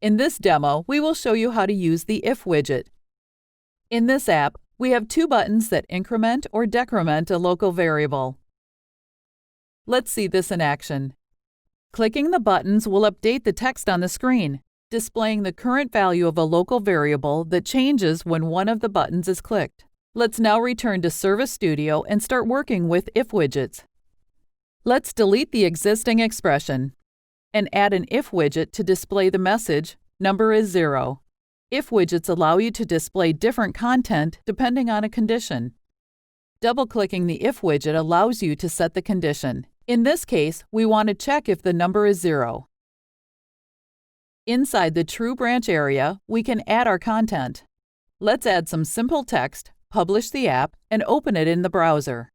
In this demo, we will show you how to use the If widget. In this app, we have two buttons that increment or decrement a local variable. Let's see this in action. Clicking the buttons will update the text on the screen, displaying the current value of a local variable that changes when one of the buttons is clicked. Let's now return to Service Studio and start working with If widgets. Let's delete the existing expression and add an If widget to display the message, "Number is 0. If widgets allow you to display different content depending on a condition. Double-clicking the If widget allows you to set the condition. In this case, we want to check if the number is 0. Inside the True Branch area, we can add our content. Let's add some simple text, publish the app, and open it in the browser.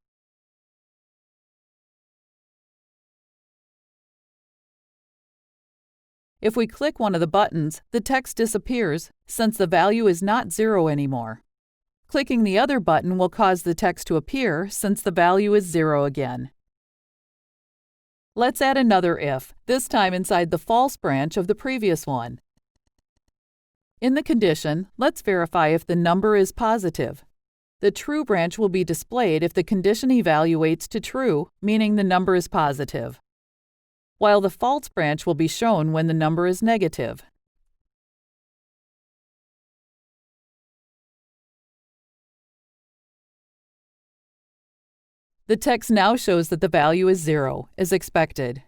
If we click one of the buttons, the text disappears since the value is not 0 anymore. Clicking the other button will cause the text to appear since the value is 0 again. Let's add another if, this time inside the false branch of the previous one. In the condition, let's verify if the number is positive. The true branch will be displayed if the condition evaluates to true, meaning the number is positive, while the false branch will be shown when the number is negative. The text now shows that the value is 0, as expected.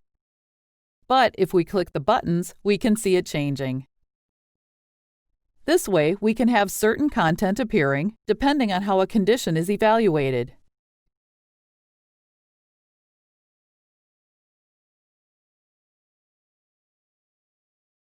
But if we click the buttons, we can see it changing. This way, we can have certain content appearing depending on how a condition is evaluated.